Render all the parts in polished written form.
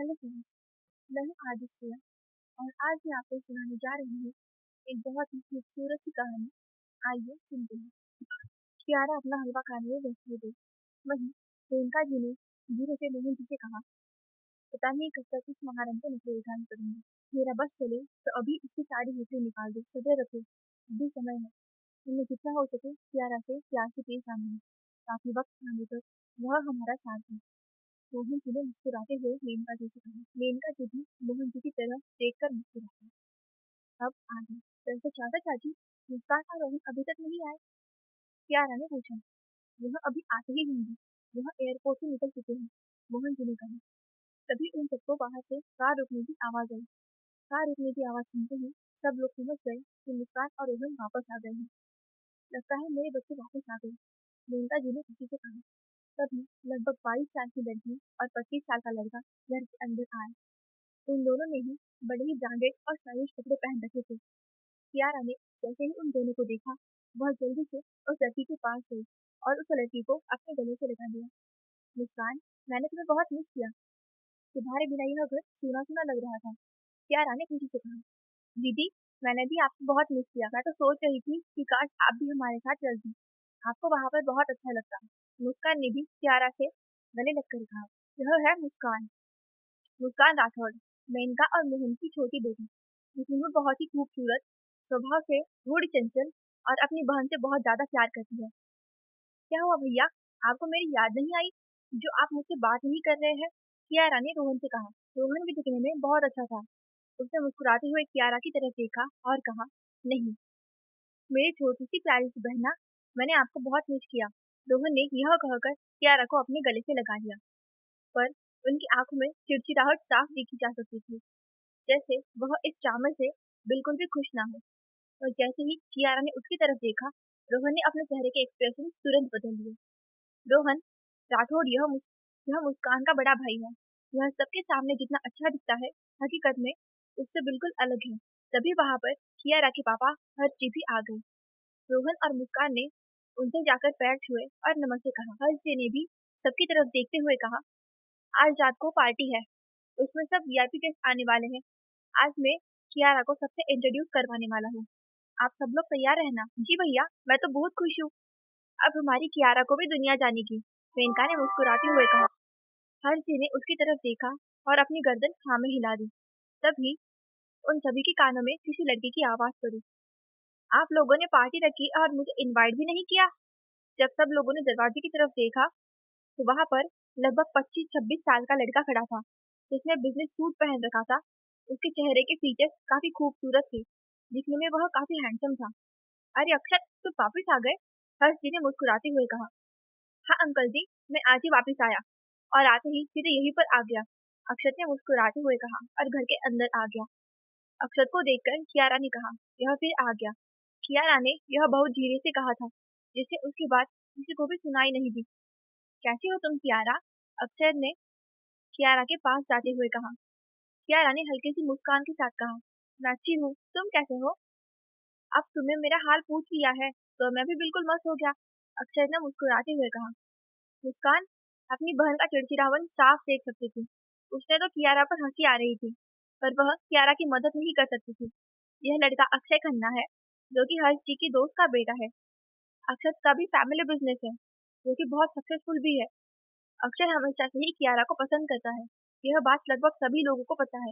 Hello friends, मैं हूँ आदिश्य और आज मैं आपको सुनाने जा रही हूँ एक बहुत ही खूबसूरत सी कहानी। आइए सुनते हैं। कियारा अपना हलवा खाने में व्यस्त हो गई। वहीं प्रियंका जी ने धीरे से मोहन जी से कहा, पता नहीं कब तक इस महारन को नकली उठान करूंगी। मेरा बस चले तो अभी इसकी सारी हिस्से निकाल दो, सब्र रखो, अभी समय है। हमें जितना हो सके कियारा से प्यार से पेश आना है, ताकि वक्त आने पर वह हमारा साथ दे। मोहन जी ने मुस्कुराते हुए मेनका जी से कहा। मेनका जी भी मोहन जी की तरफ देखकर मुस्कुराए। अब आगे वैसे चाचा चाची, मुस्कान और रोहन अभी तक नहीं आए? कियारा ने पूछा। वह अभी आते ही होंगे, वह एयरपोर्ट से निकल चुके हैं, मोहन जी ने कहा। तभी उन सबको बाहर से कार रुकने की आवाज आई। कार रुकने की आवाज सुनते ही सब लोग समझ गए कि मुस्कान और रोहन वापस आ गए हैं। लगता है मेरे बच्चे वापस आ गए, मेनका जी ने खुशी से कहा। तभी लगभग 22 साल की लड़की और 25 साल का लड़का घर के अंदर आए। उन दोनों ने ही बड़े ही ब्रांडेड और स्टाइलिश कपड़े पहन रखे थे। कियारा ने जैसे ही उन दोनों को देखा, वह जल्दी से उस लड़की के पास गई और उस लड़की को अपने गले से लगा लिया। मुस्कान, मैंने तुम्हें बहुत मिस किया। तुम्हारे बिना यह घर सूना सूना लग रहा था, कियारा ने खुशी से कहा। दीदी, मैंने भी आपको बहुत मिस किया। मैं तो सोच रही थी कि काश आप भी हमारे साथ चलती, आपको वहां पर बहुत अच्छा लगता। मुस्कान ने भी कियारा से गले लगकर कहा। यह है मुस्कान, मुस्कान राठौड़, मेनका और मोहन की छोटी बेटी। दिखने में बहुत ही खूबसूरत, स्वभाव से रूढ़ चंचल और अपनी बहन से बहुत ज्यादा प्यार करती है। क्या हुआ भैया, आपको मेरी याद नहीं आई जो आप मुझसे बात नहीं कर रहे हैं? कियारा ने रोहन से कहा। रोहन भी दिखने में बहुत अच्छा था। उसने मुस्कुराते हुए कियारा की तरफ देखा और कहा, नहीं, मेरी छोटी सी प्यारी सी बहना, मैंने आपको बहुत मिस किया। रोहन ने यह कहकर कियारा को अपने गले से लगा लिया, पर उनकी आंखों में चिड़चिड़ाहट साफ देखी जा सकती थी, जैसे वह इस ड्रामे से बिल्कुल भी खुश ना हो। और जैसे ही कियारा ने उसकी तरफ देखा, रोहन ने अपने चेहरे के एक्सप्रेशन तुरंत बदल दिए। रोहन राठौड़, यह मुस्कान का बड़ा भाई है। यह सबके सामने जितना अच्छा दिखता है, हकीकत में उससे बिल्कुल अलग है। तभी वहां पर कियारा के पापा हर्ष जी भी आ गए। रोहन और मुस्कान ने उनसे जाकर पैर छुए और नमस्ते कहा। हर्ष जी ने भी सबकी तरफ देखते हुए कहा, आज रात को पार्टी है, उसमें सब वीआईपी गेस्ट आने वाले हैं। आज मैं कियारा को सबसे इंट्रोड्यूस करवाने वाला हूँ। आप सब लोग तैयार रहना। जी भैया, मैं तो बहुत खुश हूँ। अब हमारी कियारा को भी दुनिया जानेगी, प्रियंका ने मुस्कुराते हुए कहा। हर्ष जी ने उसकी तरफ देखा और अपनी गर्दन हाँ में हिला दी। तभी उन सभी के कानों में किसी लड़की की आवाज पड़ी। आप लोगों ने पार्टी रखी और मुझे इनवाइट भी नहीं किया। जब सब लोगों ने दरवाजे की तरफ देखा, तो वहां पर लगभग 25-26 साल का लड़का खड़ा था, जिसने बिजनेस सूट पहन रखा था। उसके चेहरे के फीचर्स काफी खूबसूरत थे। दिखने में वह काफी हैंडसम था। अरे अक्षत, तुम वापिस आ गए, हर्ष जी ने मुस्कुराते हुए कहा। हाँ अंकल जी, मैं आज ही वापिस आया और आते ही सीधे यहीं पर आ गया, अक्षत ने मुस्कुराते हुए कहा और घर के अंदर आ गया। अक्षत को देखकर कियारा ने कहा, यह फिर आ गया। कियारा ने यह बहुत धीरे से कहा था, जिससे उसकी बात किसी को भी सुनाई नहीं दी। कैसी हो तुम कियारा? अक्षर ने कियारा के पास जाते हुए कहा। कियारा ने हल्की सी मुस्कान के साथ कहा, मैं अच्छी हूँ, तुम कैसे हो? अब तुमने मेरा हाल पूछ लिया है तो मैं भी बिल्कुल मस्त हो गया, अक्षर ने मुस्कुराते हुए कहा। मुस्कान अपनी बहन का चिड़चिड़ापन साफ देख सकती थी। उसने तो कियारा पर हंसी आ रही थी, पर वह कियारा की मदद नहीं कर सकती थी। यह लड़का अक्षय खन्ना है, जो कि हर्ष जी की दोस्त का बेटा है। अक्षत का भी फैमिली बिजनेस है, जो कि बहुत सक्सेसफुल भी है। अक्षय हमेशा से ही कियारा को पसंद करता है, यह बात लगभग सभी लोगों को पता है।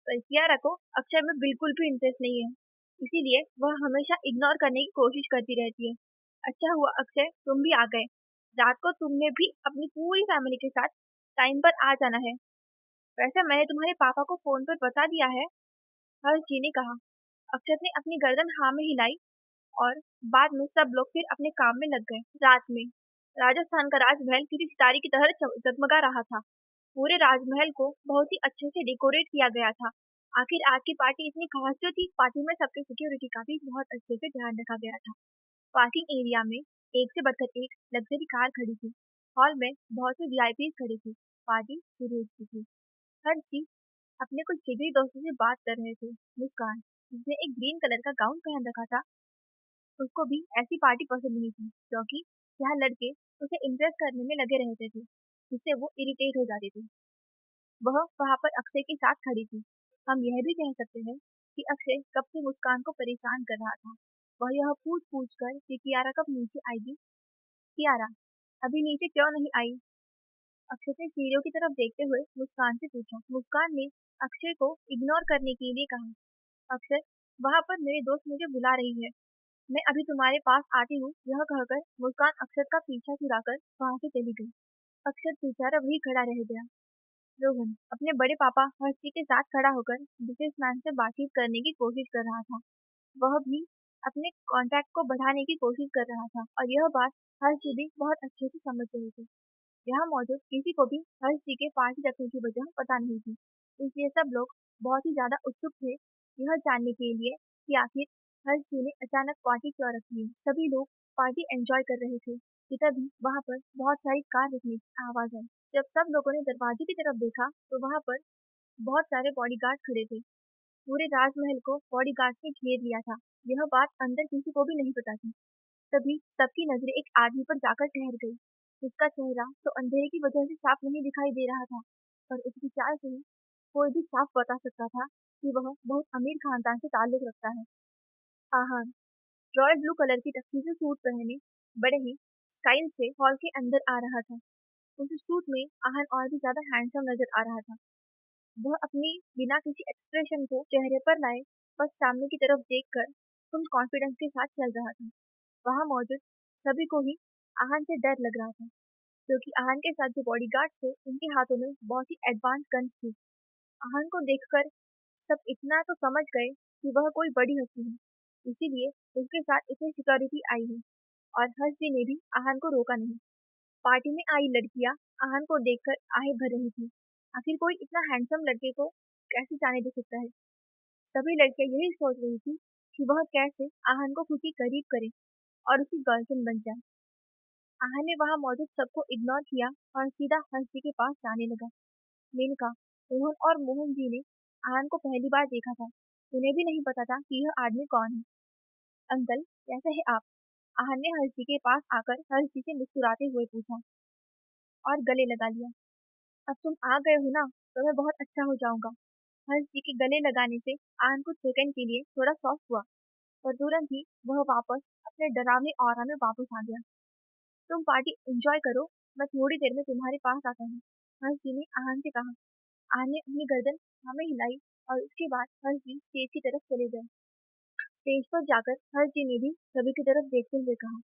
पर कियारा को अक्षय में बिल्कुल भी इंटरेस्ट नहीं है, इसीलिए वह हमेशा इग्नोर करने की कोशिश करती रहती है। अच्छा हुआ अक्षय, तुम भी आ गए। रात को तुमने भी अपनी पूरी फैमिली के साथ टाइम पर आ जाना है। वैसे मैंने तुम्हारे पापा को फोन पर बता दिया है, हर्ष जी ने कहा। अक्षत ने अपनी गर्दन हाँ में हिलाई और बाद में सब लोग फिर अपने काम में लग गए। रात में राजस्थान का राजमहल किसी सितारे की तरह जगमगा रहा था। पूरे राजमहल को बहुत ही अच्छे से डेकोरेट किया गया था। आखिर आज की पार्टी इतनी खास जो थी, पार्टी में सबके सिक्योरिटी का भी बहुत अच्छे से ध्यान रखा गया था। पार्किंग एरिया में एक से बढ़कर एक लग्जरी कार खड़ी थी। हॉल में बहुत से वीआईपीज खड़े थे। पार्टी शुरू हो चुकी थी। हर्ष जी अपने कुछ जिगरी दोस्तों से बात कर रहे थे। मुस्कान, जिसने एक ग्रीन कलर का गाउन पहन रखा था, उसको भी ऐसी पार्टी पसंद नहीं थी, क्योंकि यहाँ लड़के उसे इम्प्रेस करने में लगे रहते थे, जिससे वो इरिटेट हो जाते थे। वह वहां पर अक्षय के साथ खड़ी थी। हम यह भी कह सकते हैं कि अक्षय कब से मुस्कान को परेशान कर रहा था। वह यह पूछ पूछ कर कि कियारा कब नीचे आएगी। कियारा अभी नीचे क्यों नहीं आई? अक्षय ने सीढ़ियों की तरफ देखते हुए मुस्कान से पूछा। मुस्कान ने अक्षय को इग्नोर करने के लिए कहा, अक्षय, वहां पर मेरी दोस्त मुझे बुला रही है, मैं अभी तुम्हारे पास आती हूँ। यह कहकर मुस्कान अक्षत का पीछा छुड़ाकर वहां से चली गई। अक्षत बेचारा वही खड़ा रह गया। रोहन अपने बड़े पापा हर्ष जी के साथ खड़ा होकर बिजनेसमैन से बातचीत करने की कोशिश कर रहा था। वह भी अपने कॉन्टैक्ट को बढ़ाने की कोशिश कर रहा था और यह बात हर्ष जी भी बहुत अच्छे से समझ रहे थे। यहाँ मौजूद किसी को भी हर्ष जी के पार्टी रखने की वजह पता नहीं थी, इसलिए सब लोग बहुत ही ज्यादा उत्सुक थे यह जानने के लिए कि आखिर हर्ष जी ने अचानक पार्टी क्यों रखी है। सभी लोग पार्टी एंजॉय कर रहे थे कि तभी वहां पर बहुत सारी कार रुकने की आवाज आई। जब सब लोगों ने दरवाजे की तरफ देखा तो वहां पर बहुत सारे बॉडीगार्ड्स खड़े थे। पूरे राजमहल को बॉडीगार्ड्स ने घेर लिया था। यह बात अंदर किसी को भी नहीं पता थी। तभी सबकी नजरें एक आदमी पर जाकर ठहर गई, जिसका चेहरा तो अंधेरे की वजह से साफ नहीं दिखाई दे रहा था, पर उसकी चाल से ही कोई भी साफ बता सकता था कि वह बहुत अमीर खानदान से ताल्लुक रखता है। आहान रॉयल ब्लू कलर की टक्सी सूट पहने बड़े ही स्टाइल से हॉल के अंदर आ रहा था। उस सूट में आहान और भी ज्यादा हैंडसम नजर आ रहा था। वह अपनी बिना किसी एक्सप्रेशन को चेहरे पर लाए बस सामने की तरफ देखकर फुल कॉन्फिडेंस के साथ चल रहा था। वहां मौजूद सभी को ही आहान से डर लग रहा था, क्योंकि आहान के साथ जो बॉडीगार्ड्स थे उनके हाथों में बहुत ही एडवांस गन्स थी। आहान को देखकर सब इतना तो समझ गए कि वह कोई बड़ी हस्ती है, इसीलिए उसके साथ इतनी सिक्योरिटी आई है। और हर्ष जी ने भी आहान को रोका नहीं। पार्टी में आई लड़कियां आहान को देखकर आहें भर रही थी। आखिर कोई इतना हैंडसम लड़के को कैसे जाने दे सकता है। सभी लड़कियां यही सोच रही थी कि वह कैसे आहान को खुद के करीब करे और उसकी गर्लफ्रेंड बन जाए। आहान ने वहां मौजूद सबको इग्नोर किया और सीधा हर्ष जी के पास जाने लगा। मेनका, रोहन और मोहन जी ने आहान को पहली बार देखा था। उन्हें भी नहीं पता था कि यह आदमी कौन है। अंकल, कैसे है आप? आहान ने हर्ष जी के पास आकर हर्ष जी से मुस्कुराते हुए पूछा और गले लगा लिया। अब तुम आ गए हो ना, तो मैं बहुत अच्छा हो जाऊंगा। हर्ष जी के गले लगाने से आहान कुछ सेकंड के लिए थोड़ा सॉफ्ट हुआ, पर तुरंत ही वह वापस अपने डरावने ऑरा में वापस आ गया। तुम पार्टी एंजॉय करो, मैं थोड़ी देर में तुम्हारे पास आता हूँ, हर्ष जी ने आहान से कहा। आहान ने अपनी गर्दन हमें हिलाई और उसके बाद हर्ष जी स्टेज की तरफ चले गए। स्टेज पर जाकर हर्ष जी ने भी सभी की तरफ देखते हुए कहा,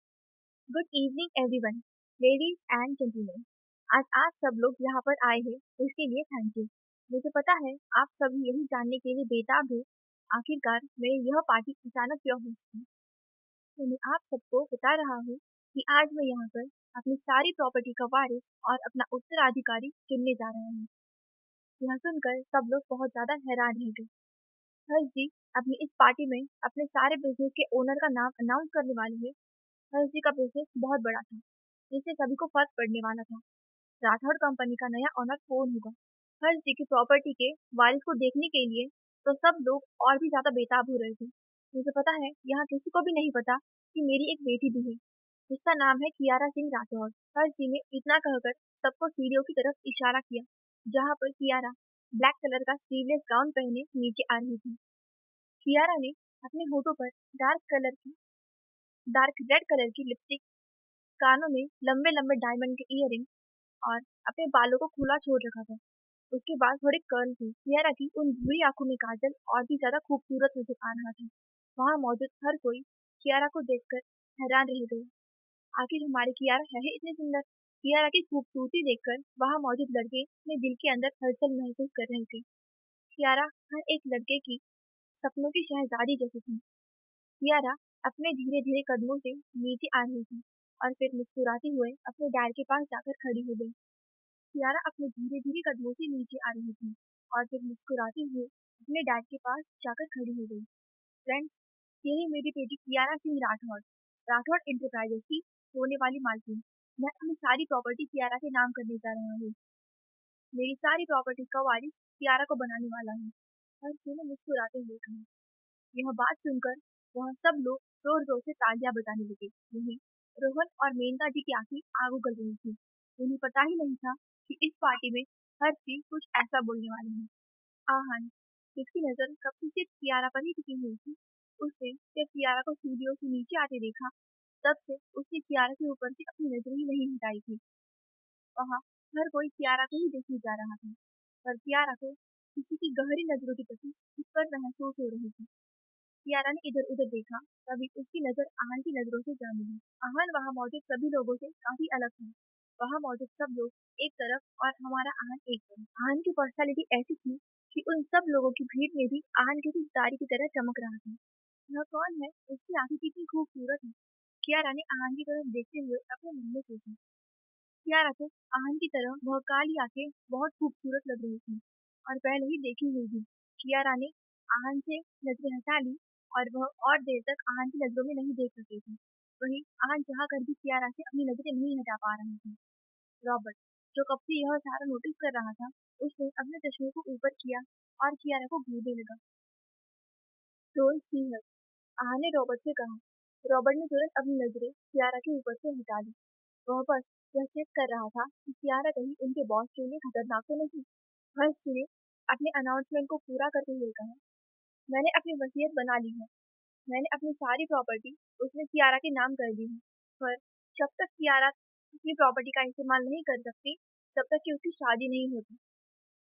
good evening everyone, ladies and gentleman. आज आप सब लोग यहाँ पर आए हैं, इसके लिए थैंक यू। मुझे पता है आप सभी यही जानने के लिए बेताब हैं आखिरकार मेरी यह पार्टी अचानक क्यों हो सकी। तो मैं आप सबको बता रहा हूँ कि आज मैं यहाँ पर अपनी सारी प्रॉपर्टी का वारिस और अपना उत्तराधिकारी चुनने जा रहा हूँ। यह सुनकर सब लोग बहुत ज्यादा हैरान रह गए। हर्ष जी अपनी इस पार्टी में अपने सारे बिजनेस के ओनर का नाम अनाउंस करने वाले हैं। हर्ष जी का बिजनेस बहुत बड़ा था, जिससे सभी को फर्क पड़ने वाला था। राठौड़ कंपनी का नया ओनर कौन होगा? हर्ष जी की प्रॉपर्टी के वारिस को देखने के लिए तो सब लोग और भी ज्यादा बेताब हो रहे थे। मुझे पता है यहाँ किसी को भी नहीं पता कि मेरी एक बेटी भी है, जिसका नाम है कियारा सिंह राठौड़। हर्ष जी ने इतना कहकर सबको सीढ़ियों की तरफ इशारा किया, जहाँ पर कियारा ब्लैक कलर का स्लीवलेस गाउन पहने नीचे आ रही थी। कियारा ने अपने होठों पर डार्क रेड कलर की लिपस्टिक, कानों में लंबे लंबे डायमंड के इयररिंग और अपने बालों को खुला छोड़ रखा था। उसके बाल थोड़े कर्ल थे। कियारा की उन भूरी आंखों में काजल और भी ज्यादा खूबसूरत नजर आ रहा था। वहां मौजूद हर कोई कियारा को देखकर हैरान रह गया। आखिर हमारी कियारा है ही इतनी सुंदर। कियारा की खूबसूरती देखकर वहां मौजूद लड़के अपने दिल के अंदर हलचल महसूस कर रहे थे। कियारा हर एक लड़के की सपनों की शहजादी जैसी थी। कियारा अपने धीरे धीरे कदमों से नीचे आ रही थी और फिर मुस्कुराते हुए अपने डैड के पास जाकर खड़ी हो गई। कियारा अपने धीरे धीरे कदमों से नीचे आ रही थी और फिर मुस्कुराते हुए अपने डैड के पास जाकर खड़ी हो गई। फ्रेंड्स, यही मेरी बेटी कियारा सिंह राठौड़, राठौड़ इंटरप्राइजेस की होने वाली मालकिन। मैं अपनी सारी प्रॉपर्टी कियारा के नाम करने जा रहा हूँ। मेरी सारी प्रॉपर्टी का वारिस कियारा को बनाने वाला हूँ, हर्ष ने मुस्कुराते हुए कहा। यह बात सुनकर वह सब लोग जोर जोर से तालियां बजाने लगे। वहीं रोहन और मेनका जी की आंखें आग उगल रही थी। उन्हें पता ही नहीं था कि इस पार्टी में हर चीज कुछ ऐसा बोलने वाली है। आहन, जिसकी नजर कब से सिर्फ कियारा पर ही टिकी हुई थी, उसने जब कियारा को सीढ़ियों से नीचे आते देखा, तब से उसने कियारा के ऊपर से अपनी नजर ही नहीं हटाई थी। वहाँ हर कोई कियारा को ही देखने जा रहा था, पर कियारा को किसी की गहरी नजरों की तपिश खुद पर महसूस हो रही थी। कियारा ने इधर उधर देखा, तभी उसकी नजर आहन की नजरों से जा मिली। आहन वहाँ मौजूद सभी लोगों से काफी अलग था। वहाँ मौजूद सब लोग एक तरफ और हमारा आहन एक तरफ। आहन की पर्सनालिटी ऐसी थी कि उन सब लोगों की भीड़ में भी आहन किसी सितारे की तरह चमक रहा था। यह कौन है? इसकी आंखें कितनी खूबसूरत है। कियारा ने आहन की तरफ देखते हुए अपने मन में सोचा। कियारा को आहन की तरह वह काली आंखें बहुत खूबसूरत लग रही थी और पहले ही देखी हुई थी। कियारा ने आहन से नजरें हटा ली और वह और देर तक आहन की नजरों में नहीं देख सके थे। वहीं आहन चाह कर भी कियारा से अपनी नजरें नहीं हटा पा रहे थे। रॉबर्ट, जो कब से यह सारा नोटिस कर रहा था, उसने अपने चश्मे को ऊपर किया और कियारा को घूरने लगा। डोंट सी हर, आहन ने रॉबर्ट से कहा। रॉबर्ट ने तुरंत अपनी नजरें कियारा के ऊपर से हटा ली। वह बस यह चेक कर रहा था कि कियारा कहीं उनके बॉस के लिए खतरनाक तो नहीं। हर्ष ने अपने अनाउंसमेंट को पूरा करते हुए कहा, मैंने अपनी वसीयत बना ली है। मैंने अपनी सारी प्रॉपर्टी उसमें कियारा के नाम कर दी है। पर जब तक कियारा अपनी प्रॉपर्टी का इस्तेमाल नहीं कर सकती, जब तक कि उसकी शादी नहीं होती।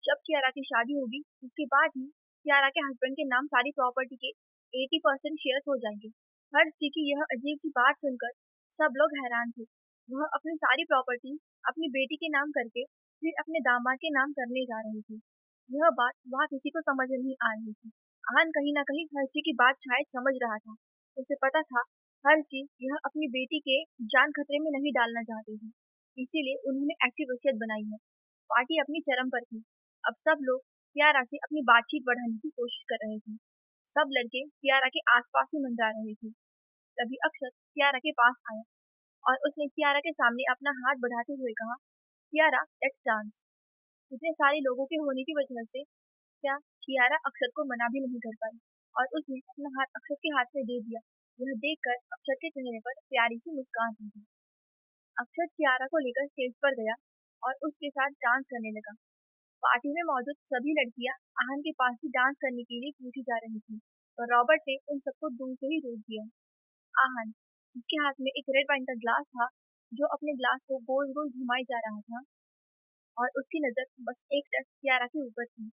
जब कियारा की शादी होगी, उसके बाद ही कियारा के हस्बैंड के नाम सारी प्रॉपर्टी के 80% शेयर्स हो जाएंगे। हर्ष जी की यह अजीब सी बात सुनकर सब लोग हैरान थे। वह अपनी सारी प्रॉपर्टी अपनी बेटी के नाम करके फिर अपने दामाद के नाम करने जा रही थी। यह बात वहाँ किसी को समझ नहीं आ रही थी। आहान कहीं न कहीं हर्ष जी की बात शायद समझ रहा था। उसे पता था हर्ष जी यह अपनी बेटी के जान खतरे में नहीं डालना चाहते थे। इसीलिए उन्होंने ऐसी वसीयत बनाई है। पार्टी अपनी चरम पर थी। अब सब लोग कियारा से अपनी बातचीत बढ़ाने की कोशिश कर रहे थे। सब लड़के कियारा के आसपास ही मंडरा रहे थे। तभी अक्षत कियारा के पास आया और उसने कियारा के सामने अपना हाथ बढ़ाते हुए कहा, कियारा, लेट्स डांस। इतने सारे लोगों के होने की वजह से क्या कियारा अक्षत को मना भी नहीं कर पाई और उसने अपना हाथ अक्षत के हाथ में दे दिया। यह देखकर अक्षत के चेहरे पर प्यारी सी मुस्कान आई थी। अक्षत कियारा को लेकर स्टेज पर गया और उसके साथ डांस करने लगा। पार्टी में मौजूद सभी लड़कियां आहन के पास ही डांस करने के लिए पूछी जा रही थी, तो रॉबर्ट ने उन सबको दूर से ही रोक दिया। आहन, जिसके हाथ में एक रेड वाइन का ग्लास था, जो अपने ग्लास को गोल गोल घुमाई जा रहा था और उसकी नजर बस एक टक कियारा के ऊपर थी,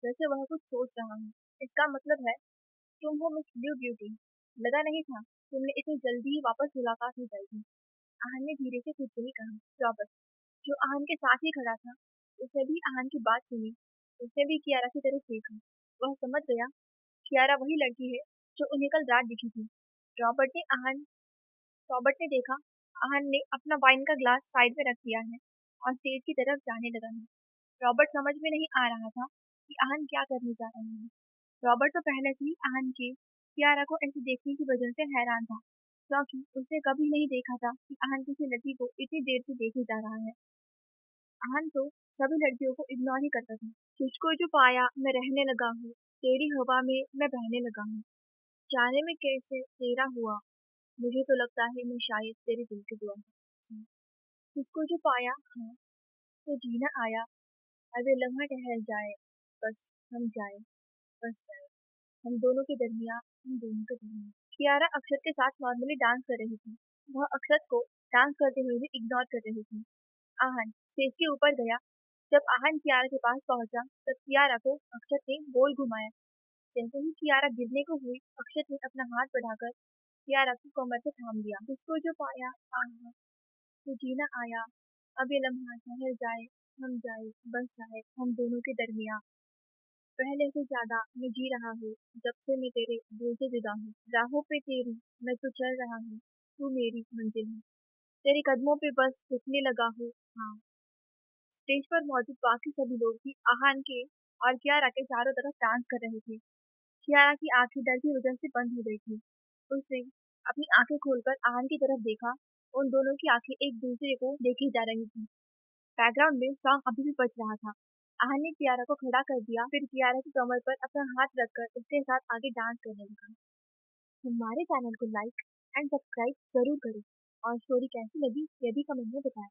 जैसे वह कुछ सोच रहा हो। इसका मतलब है, तुम हो मिस ब्लू ब्यूटी। लगा नहीं था तुमने इतनी जल्दी ही वापस मुलाकात हो जाएगी। आहन ने धीरे से खुद से ही कहा। रॉबर्ट, जो आहन के साथ ही खड़ा था, उसने भी आहन की बात सुनी। उसने भी कियारा की तरफ देखा। वह समझ गया कियारा वही लड़की है जो उन्हें कल रात दिखी थी। रॉबर्ट ने आहन रॉबर्ट ने देखा आहन ने अपना वाइन का ग्लास साइड में रख दिया है और स्टेज की तरफ जाने लगा है। रॉबर्ट समझ में नहीं आ रहा था कि आहन क्या करने जा रहे हैं। रॉबर्ट तो पहले से ही आहन के कियारा को ऐसे देखने की वजह से हैरान था, क्योंकि उसने कभी नहीं देखा था कि आहन किसी लड़की को इतनी देर से देखे जा रहा है। आहन तो सभी लड़कियों को इग्नोर ही करता था। तुझको जो पाया मैं रहने लगा हूँ, तेरी हवा में मैं बहने लगा हूँ, जाने में कैसे तेरा हुआ, मुझे तो लगता है मैं शायद तेरे दिल की दुआ हूँ। तुझको जो पाया, हाँ, तो जीना आया, अब ये लम्हा ठहर जाए, बस हम जाए, बस जाए, हम दोनों के दरमियाँ, हम दोनों के दरमियाँ। कियारा अक्षत के साथ नॉर्मली डांस कर रही थी। वह अक्षत को डांस करते हुए भी इग्नोर कर रही थी। आहन स्टेज के ऊपर गया। जब आहन कियारा के पास पहुंचा, तब कियारा को अक्षत ने गोल घुमाया। जैसे ही कियारा गिरने को हुई, अक्षत ने अपना हाथ बढ़ाकर कियारा की कमर से थाम लिया। उसको जो पाया, आहा, तो जीना आया, अब ये लम्हा ठहर जाए, हम जाए, बस जाए, हम दोनों के दरमियाँ। पहले से ज्यादा मैं जी रहा हूँ, जब से मैं तेरे दिल से जुदा हूँ। राहों पे तेरी मैं तो चल रहा हूँ, तू मेरी मंजिल है। तेरे कदमों पे बस रुकने लगा हूँ, हाँ। स्टेज पर मौजूद बाकी सभी लोग भी आहान के और कियारा के चारों तरफ डांस कर रहे थे। कियारा की आंखें डर की वजह से बंद हो गई थी। उसने अपनी आंखें खोलकर आहान की तरफ देखा। उन दोनों की आंखें एक दूसरे को देखी जा रही थी। बैकग्राउंड में सॉन्ग अभी भी बज रहा था। आहान ने कियारा को खड़ा कर दिया, फिर कियारा की कमर पर अपना हाथ रखकर उसके साथ आगे डांस करने लगा। हमारे चैनल को लाइक एंड सब्सक्राइब जरूर करें और स्टोरी कैसी लगी ये भी कमेंट में बताएं।